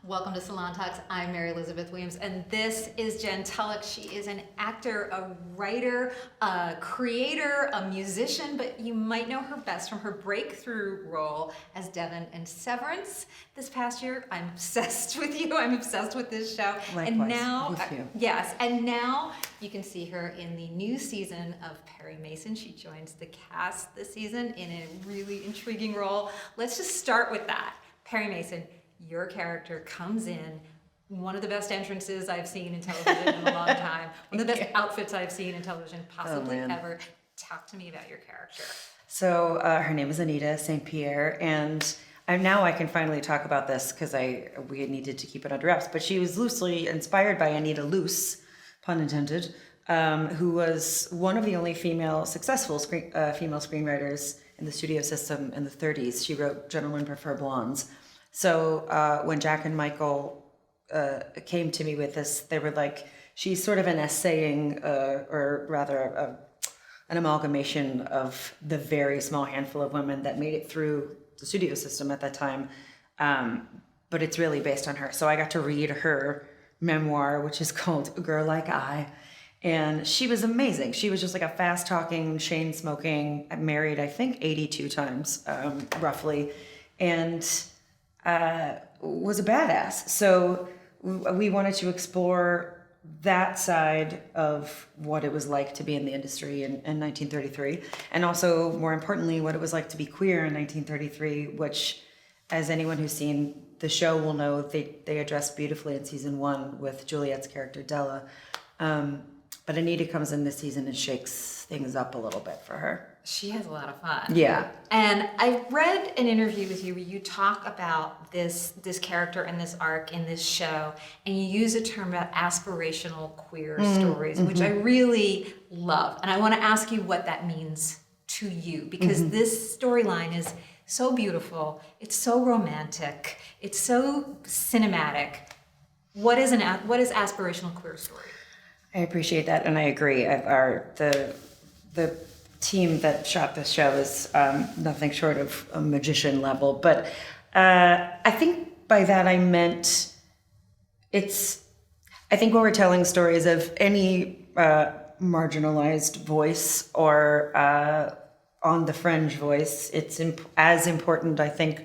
Welcome to Salon Talks. I'm Mary Elizabeth Williams, and this is Jen Tullock. She is an actor, a writer, a creator, a musician, but you might know her best from her breakthrough role as Devon in Severance this past year. I'm obsessed with you. I'm obsessed with this show. Likewise, and now, with you. yes, and now you can see her in the new season of Perry Mason. She joins the cast this season in a really intriguing role. Let's just start with that. Perry Mason. Your character comes in, one of the best entrances I've seen in television in a long time, one of the best outfits I've seen in television possibly ever. Talk to me about your character. So her name is Anita St. Pierre, and now I can finally talk about this because we had needed to keep it under wraps, but she was loosely inspired by Anita Loos, pun intended, who was one of the only successful female screenwriters in the studio system in the 30s. She wrote Gentlemen Prefer Blondes. So when Jack and Michael came to me with this, they were like, she's sort of an essaying, or rather an amalgamation of the very small handful of women that made it through the studio system at that time. But it's really based on her. So I got to read her memoir, which is called A Girl Like I. And she was amazing. She was just like a fast-talking, chain-smoking, married, I think, 82 times, roughly. And was a badass. So we wanted to explore that side of what it was like to be in the industry in 1933, and also, more importantly, what it was like to be queer in 1933, which, as anyone who's seen the show will know, they addressed beautifully in season 1 with Juliet's character Della. But Anita comes in this season and shakes things up a little bit for her. She has a lot of fun. Yeah. And I read an interview with you where you talk about this character and this arc in this show, and you use a term about aspirational queer stories, which I really love. And I want to ask you what that means to you, because this storyline is so beautiful, it's so romantic, it's so cinematic. What is aspirational queer story? I appreciate that, and I agree. The team that shot this show is nothing short of a magician level. But I think by that I meant I think when we're telling stories of any marginalized voice or on the fringe voice, it's as important, I think,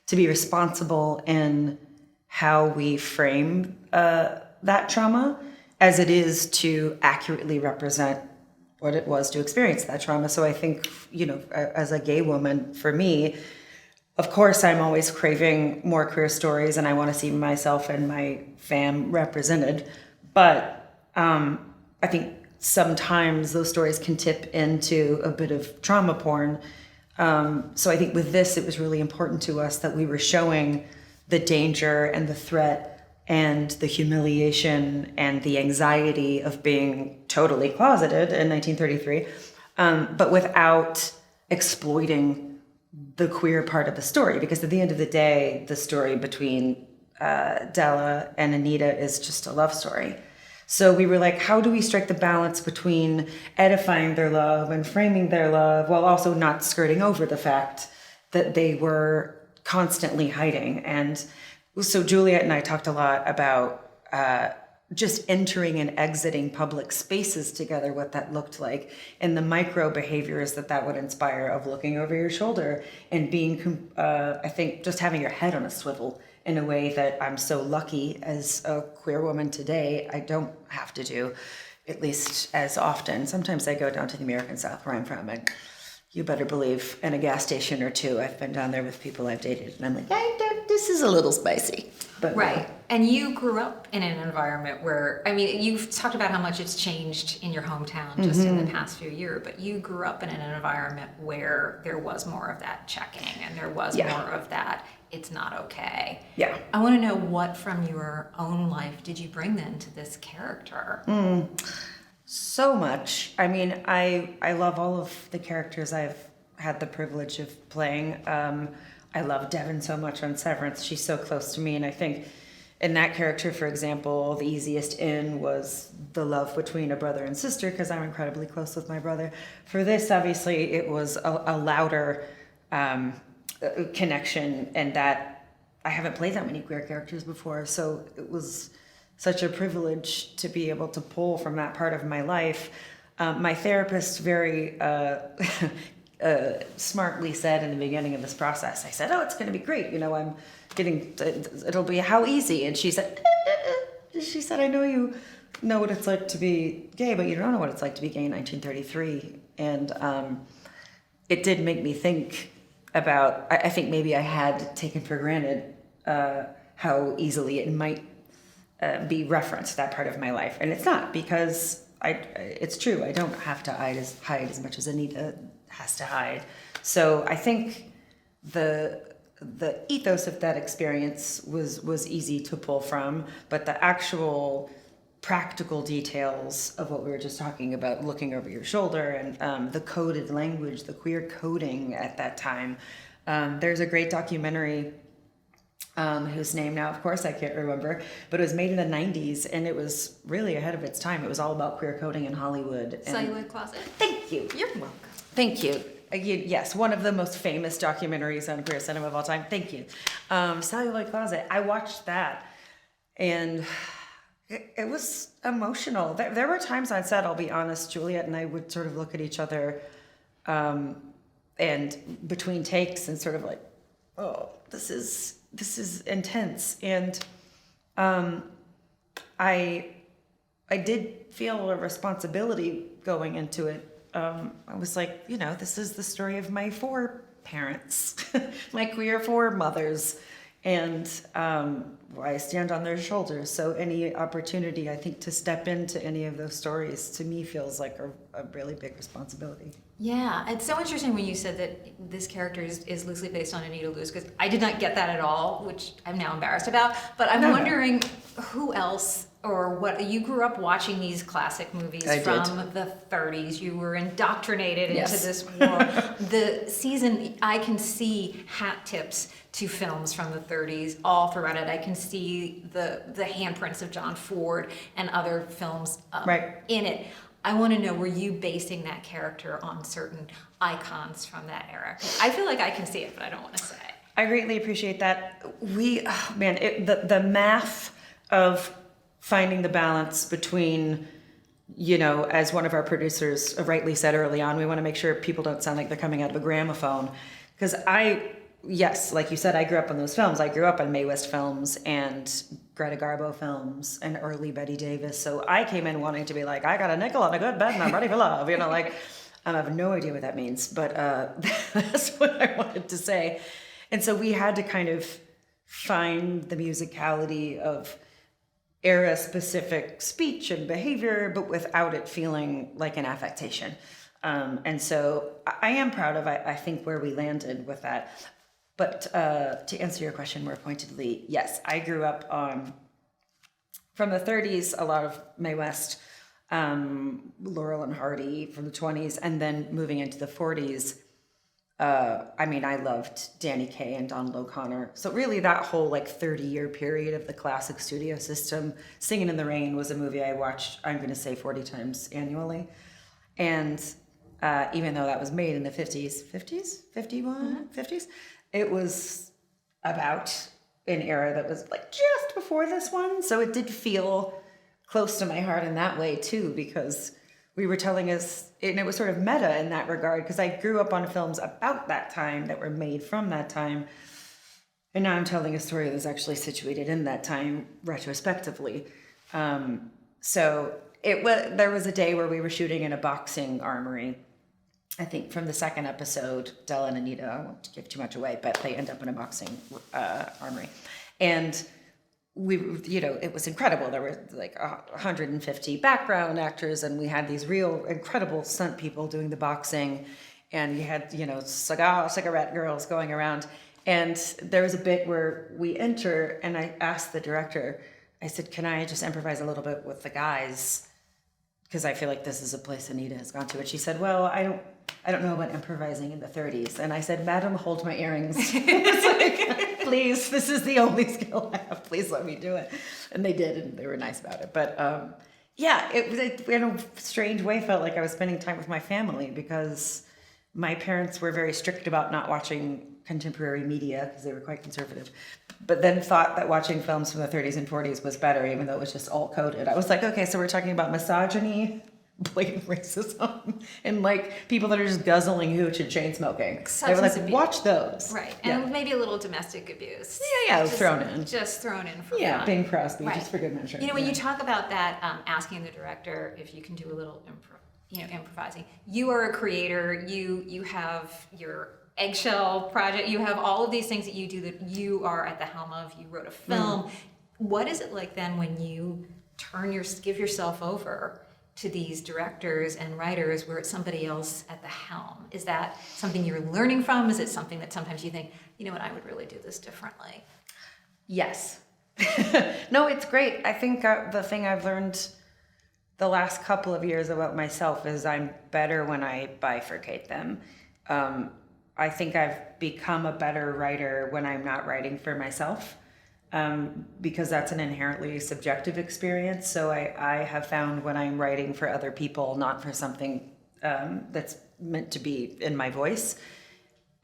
to be responsible in how we frame that trauma as it is to accurately represent what it was to experience that trauma. So I think, as a gay woman, for me, of course, I'm always craving more queer stories and I want to see myself and my fam represented. But I think sometimes those stories can tip into a bit of trauma porn. So I think with this, it was really important to us that we were showing the danger and the threat and the humiliation and the anxiety of being totally closeted in 1933, but without exploiting the queer part of the story. Because at the end of the day, the story between Della and Anita is just a love story. So we were like, how do we strike the balance between edifying their love and framing their love while also not skirting over the fact that they were constantly hiding? And so Juliet and I talked a lot about just entering and exiting public spaces together, what that looked like, and the micro behaviors that would inspire of looking over your shoulder and being, I think, just having your head on a swivel in a way that I'm so lucky as a queer woman today I don't have to do, at least as often. Sometimes I go down to the American South where I'm from, and you better believe in a gas station or two, I've been down there with people I've dated, and I'm like, this is a little spicy. But right. And you grew up in an environment where, you've talked about how much it's changed in your hometown just in the past few years, but you grew up in an environment where there was more of that checking and there was more of that, it's not okay. Yeah. I want to know what from your own life did you bring then to this character? So much. I love all of the characters I've had the privilege of playing. I love Devon so much on Severance. She's so close to me. And I think in that character, for example, the easiest in was the love between a brother and sister, because I'm incredibly close with my brother. For this, obviously, it was a louder connection, and that I haven't played that many queer characters before, so it was such a privilege to be able to pull from that part of my life. My therapist very smartly said in the beginning of this process, I said, "Oh, it's going to be great. I'm getting, it'll be how easy." And she said, "I know you know what it's like to be gay, but you don't know what it's like to be gay in 1933." And it did make me think about, I think maybe I had taken for granted how easily it might be referenced, that part of my life. And it's not, because it's true. I don't have to hide as much as Anita has to hide. So I think the ethos of that experience was easy to pull from, but the actual practical details of what we were just talking about, looking over your shoulder, and the coded language, the queer coding at that time. There's a great documentary whose name now, of course, I can't remember, but it was made in the 90s, and it was really ahead of its time. It was all about queer coding in Hollywood. Celluloid Closet. Thank you. You're welcome. Thank you. Yes, one of the most famous documentaries on queer cinema of all time. Thank you. Celluloid Closet. I watched that, and it was emotional. There were times on set, I'll be honest, Juliet and I would sort of look at each other and between takes and sort of like, oh, this is intense. And I did feel a responsibility going into it. I was like, this is the story of my 4 parents, my queer 4 mothers, and I stand on their shoulders. So any opportunity, I think, to step into any of those stories, to me, feels like a really big responsibility. Yeah, it's so interesting when you said that this character is loosely based on Anita Loos, because I did not get that at all, which I'm now embarrassed about. But I'm wondering who else or what. You grew up watching these classic movies from the 30s. You were indoctrinated into this world. The season, I can see hat tips to films from the 30s all throughout it. I can see the handprints of John Ford and other films in it. I want to know, were you basing that character on certain icons from that era? I feel like I can see it, but I don't want to say. I greatly appreciate that. The math of finding the balance between, as one of our producers rightly said early on, we want to make sure people don't sound like they're coming out of a gramophone. Because yes, like you said, I grew up on those films. I grew up on Mae West films and Greta Garbo films and early Betty Davis. So I came in wanting to be like, I got a nickel on a good bed and I'm ready for love. I have no idea what that means, but that's what I wanted to say. And so we had to kind of find the musicality of era-specific speech and behavior, but without it feeling like an affectation. And so I am proud of, I think, where we landed with that. But to answer your question more pointedly, yes, I grew up from the 30s, a lot of Mae West, Laurel and Hardy from the 20s, and then moving into the 40s. I loved Danny Kaye and Donald O'Connor. So really that whole 30-year period of the classic studio system. Singing in the Rain was a movie I watched, I'm going to say 40 times annually. And even though that was made in the 50s, it was about an era that was just before this one. So it did feel close to my heart in that way too, because we were telling us, and it was sort of meta in that regard, because I grew up on films about that time that were made from that time. And now I'm telling a story that's actually situated in that time retrospectively. So there was a day where we were shooting in a boxing armory. I think from the second episode, Della and Anita, I won't give too much away, but they end up in a boxing armory. And it was incredible. There were 150 background actors, and we had these real incredible stunt people doing the boxing. And you had, cigarette girls going around. And there was a bit where we enter, and I asked the director, I said, can I just improvise a little bit with the guys? Because I feel like this is a place Anita has gone to. And she said, well, I don't know about improvising in the 30s. And I said, madam, hold my earrings. Please, this is the only skill I have. Please let me do it. And they did, and they were nice about it. But it in a strange way felt like I was spending time with my family, because my parents were very strict about not watching contemporary media because they were quite conservative, but then thought that watching films from the 30s and 40s was better, even though it was just all coded. I was like, okay, so we're talking about misogyny, blatant racism, and like people that are just guzzling hooch and chain smoking. They were like, Substance watch those. Right, and maybe a little domestic abuse. Yeah, just, thrown in. Just thrown in for Yeah, fun. Bing Crosby, Right. just for good measure. You know, when you talk about that, asking the director if you can do a little improvising. You are a creator. You have your eggshell project. You have all of these things that you do that you are at the helm of. You wrote a film. What is it like then when you give yourself over to these directors and writers where it's somebody else at the helm? Is that something you're learning from? Is it something that sometimes you think, you know what, I would really do this differently? Yes. No, it's great. I think the thing I've learned the last couple of years about myself is I'm better when I bifurcate them. I think I've become a better writer when I'm not writing for myself, because that's an inherently subjective experience. So I have found when I'm writing for other people, not for something that's meant to be in my voice,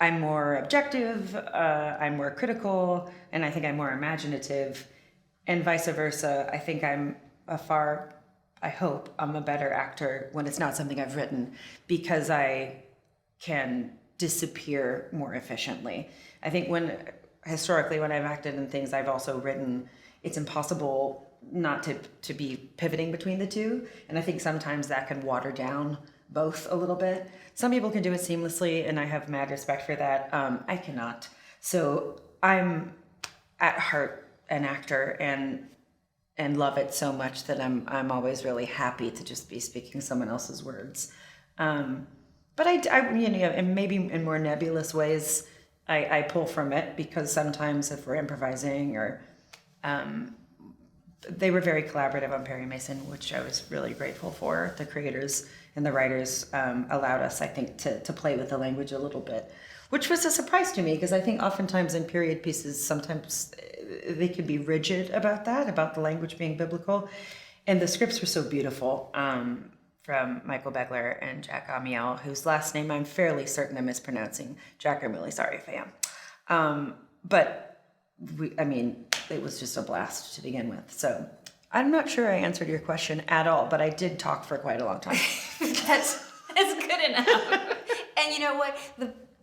I'm more objective, I'm more critical, and I think I'm more imaginative, and vice versa. I think I hope I'm a better actor when it's not something I've written, because I can disappear more efficiently. I think historically when I've acted in things I've also written, it's impossible not to be pivoting between the two. And I think sometimes that can water down both a little bit. Some people can do it seamlessly, and I have mad respect for that. I cannot. So I'm at heart an actor and love it so much that I'm always really happy to just be speaking someone else's words. But I and maybe in more nebulous ways, I pull from it, because sometimes if we're improvising or, they were very collaborative on Perry Mason, which I was really grateful for. The creators and the writers allowed us, I think, to play with the language a little bit, which was a surprise to me, because I think oftentimes in period pieces, sometimes they can be rigid about that, about the language being biblical. And the scripts were so beautiful, from Michael Begler and Jack Amiel, whose last name I'm fairly certain I'm mispronouncing. Jack, I'm really sorry if I am. But it was just a blast to begin with. So I'm not sure I answered your question at all, but I did talk for quite a long time. That's good enough. And you know what?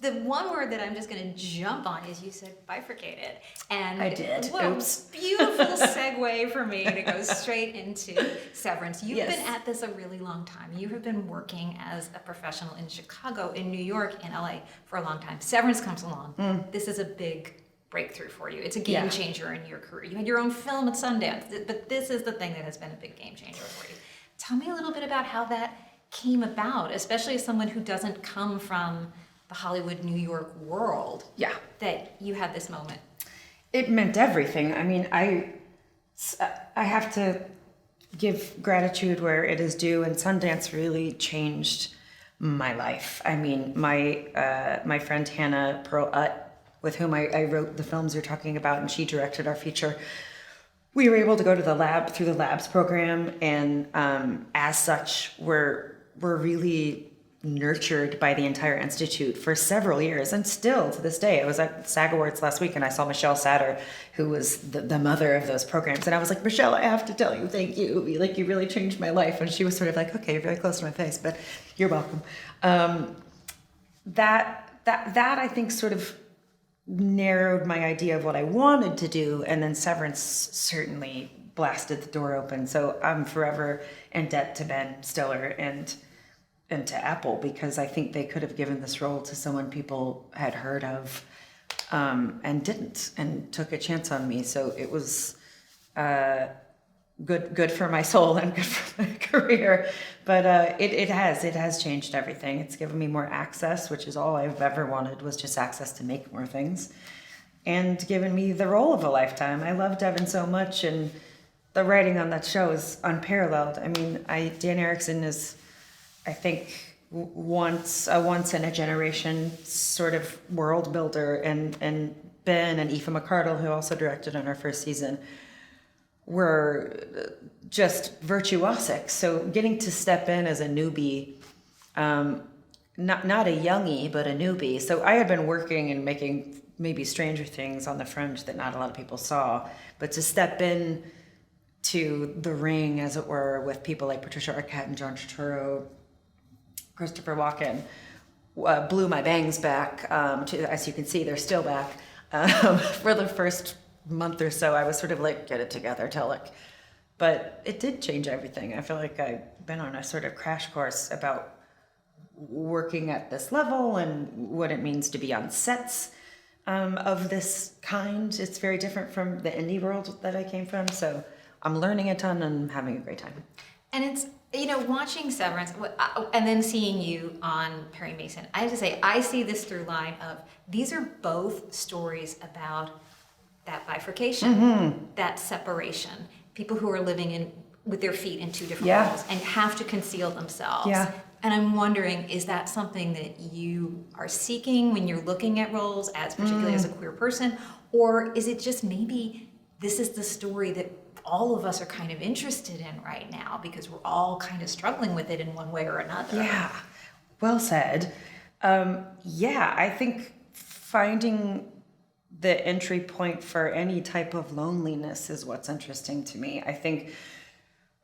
The one word that I'm just going to jump on is you said bifurcated. And I did. What Oops. a beautiful segue for me to go straight into Severance. You've Yes. been at this a really long time. You have been working as a professional in Chicago, in New York, in LA for a long time. Severance comes along. This is a big breakthrough for you. It's a game changer in your career. You had your own film at Sundance, but this is the thing that has been a big game changer for you. Tell me a little bit about how that came about, especially as someone who doesn't come from the Hollywood, New York world. Yeah. That you had this moment. It meant everything. I mean, I have to give gratitude where it is due, and Sundance really changed my life. I mean, my friend Hannah Pearl-Utt, with whom I wrote the films you're talking about, and she directed our feature, we were able to go to the lab through the labs program, and as such, we're really nurtured by the entire institute for several years, and still to this day. I was at SAG Awards last week and I saw Michelle Satter, who was the mother of those programs, and I was like, Michelle, I have to tell you thank you. Like, you really changed my life. And she was sort of like, okay, you're very close to my face, but you're welcome. That I think sort of narrowed my idea of what I wanted to do, and then Severance certainly blasted the door open. So I'm forever in debt to Ben Stiller and to Apple, because I think they could have given this role to someone people had heard of, and didn't, and took a chance on me. So it was good for my soul and good for my career. But it has changed everything. It's given me more access, which is all I've ever wanted, was just access to make more things, and given me the role of a lifetime. I love Devin so much, and the writing on that show is unparalleled. I mean, Dan Erickson is, I think, once in a generation sort of world builder, and Ben and Aoife McCardle, who also directed on our first season, were just virtuosic. So getting to step in as a newbie not a youngie, but a newbie. So I had been working and making maybe Stranger Things on the fringe that not a lot of people saw, but to step in to the ring, as it were, with people like Patricia Arquette and John Tuturro, Christopher Walken, blew my bangs back. As you can see, they're still back. For the first month or so, I was sort of like, get it together, Tullock. But it did change everything. I feel like I've been on a sort of crash course about working at this level and what it means to be on sets of this kind. It's very different from the indie world that I came from. So I'm learning a ton and having a great time. And it's, watching Severance and then seeing you on Perry Mason, I have to say, I see this through line of these are both stories about that bifurcation, that separation, people who are living with their feet in two different worlds and have to conceal themselves. Yeah. And I'm wondering, is that something that you are seeking when you're looking at roles, particularly as a queer person, or is it just maybe this is the story that all of us are kind of interested in right now because we're all kind of struggling with it in one way or another? Yeah, well said. I think finding the entry point for any type of loneliness is what's interesting to me. I think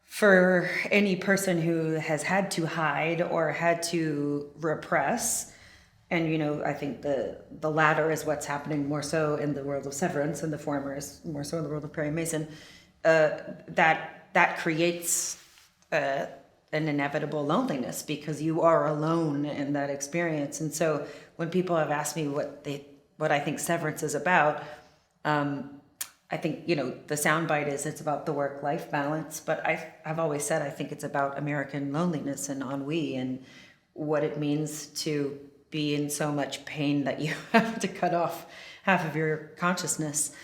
for any person who has had to hide or had to repress, and I think the latter is what's happening more so in the world of Severance, and the former is more so in the world of Perry Mason. That creates an inevitable loneliness because you are alone in that experience. And so when people have asked me what I think Severance is about, I think, the soundbite is it's about the work-life balance, but I've always said I think it's about American loneliness and ennui and what it means to be in so much pain that you have to cut off half of your consciousness.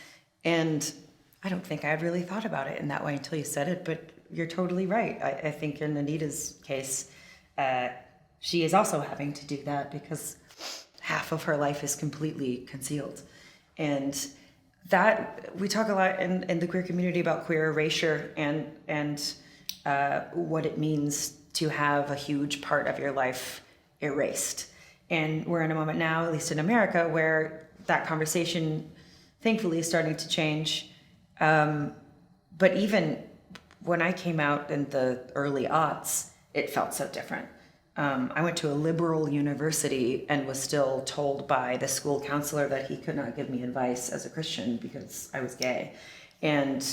And I don't think I'd really thought about it in that way until you said it, but you're totally right. I think in Anita's case, she is also having to do that because half of her life is completely concealed. And that we talk a lot in the queer community about queer erasure and what it means to have a huge part of your life erased. And we're in a moment now, at least in America, where that conversation thankfully is starting to change. But even when I came out in the early aughts, it felt so different. I went to a liberal university and was still told by the school counselor that he could not give me advice as a Christian because I was gay. And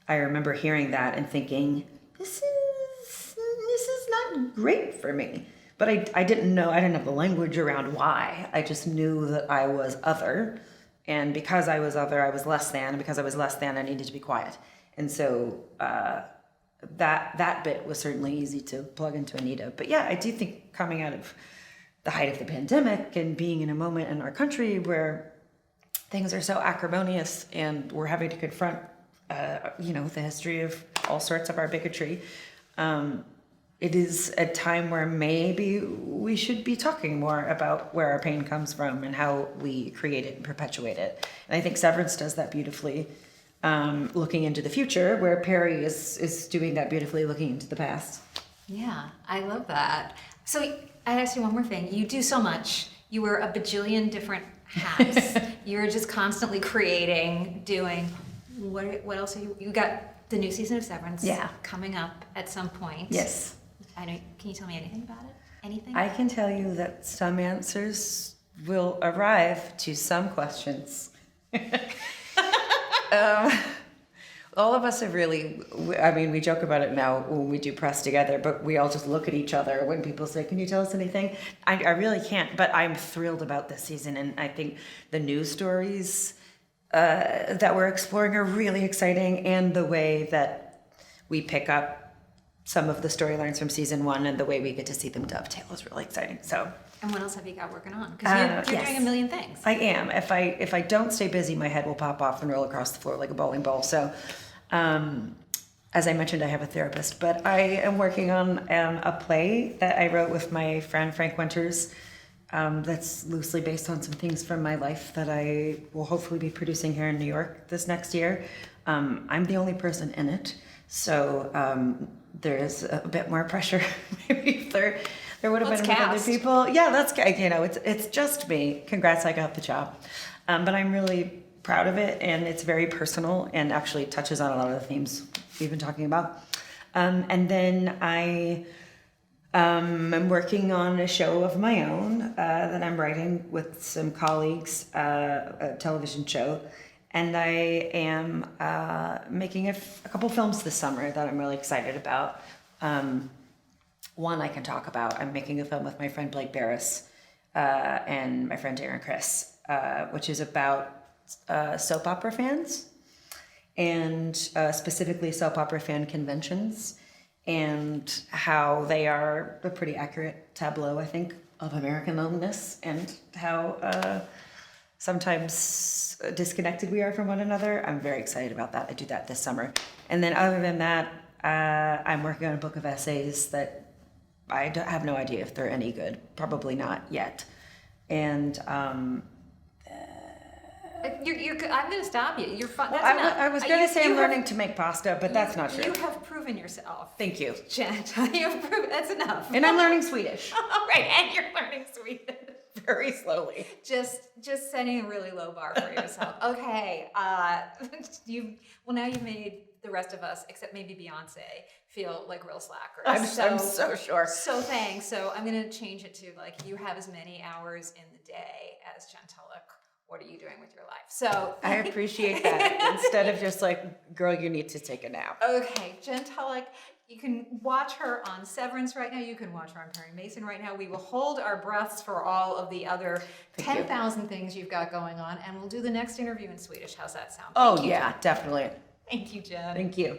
I remember hearing that and thinking, this is not great for me. But I didn't have the language around why. I just knew that I was other. And because I was other, I was less than. And because I was less than, I needed to be quiet. And so that bit was certainly easy to plug into Anita. But yeah, I do think coming out of the height of the pandemic and being in a moment in our country where things are so acrimonious and we're having to confront, the history of all sorts of our bigotry, it is a time where maybe we should be talking more about where our pain comes from and how we create it and perpetuate it. And I think Severance does that beautifully. Looking into the future, where Perry is doing that beautifully, looking into the past. Yeah, I love that. So I asked you one more thing. You do so much. You wear a bajillion different hats. You're just constantly creating, doing. What else are you got the new season of Severance coming up at some point. Yes. I know. Can you tell me anything about it? Anything? I can tell you that some answers will arrive to some questions. All of us have really, we joke about it now when we do press together, but we all just look at each other when people say, can you tell us anything? I really can't, but I'm thrilled about this season. And I think the news stories that we're exploring are really exciting. And the way that we pick up some of the storylines from season one and the way we get to see them dovetail is really exciting. So. And what else have you got working on? Because you're doing a million things. I am. If I don't stay busy, my head will pop off and roll across the floor like a bowling ball. So, as I mentioned, I have a therapist, but I am working on a play that I wrote with my friend Frank Winters. That's loosely based on some things from my life that I will hopefully be producing here in New York this next year. I'm the only person in it, so there is a bit more pressure maybe for There would have Let's been with other cast. people. Yeah, it's just me. Congrats, I got the job. But I'm really proud of it, and it's very personal and actually touches on a lot of the themes we've been talking about. And then I'm working on a show of my own that I'm writing with some colleagues, a television show. And I am making a couple films this summer that I'm really excited about. One I can talk about. I'm making a film with my friend Blake Barris and my friend Aaron Chris, which is about soap opera fans and specifically soap opera fan conventions and how they are a pretty accurate tableau, I think, of American-ownedness and how sometimes disconnected we are from one another. I'm very excited about that. I do that this summer. And then other than that, I'm working on a book of essays that I have no idea if they're any good. Probably not yet. And I'm going to stop you. You're fun. well, That's enough. I was going to say I'm You have- learning to make pasta, but that's not true. You have proven yourself. Thank you. Jen, you have proven, that's enough. And I'm learning Swedish All right, and you're learning Swedish. very slowly. Just setting a really low bar for yourself. Okay, now you've made the rest of us, except maybe Beyonce, feel like real slackers. I'm so sure. So thanks. So I'm gonna change it to like you have as many hours in the day as Jen Tullock. What are you doing with your life? So I appreciate that. Instead of just like, girl, you need to take a nap. okay, Jen Tullock. You can watch her on Severance right now. You can watch her on Perry Mason right now. We will hold our breaths for all of the other 10,000 things you've got going on, and we'll do the next interview in Swedish. How's that sound? Oh, Thank you. yeah, definitely. Thank you, Jen. Thank you.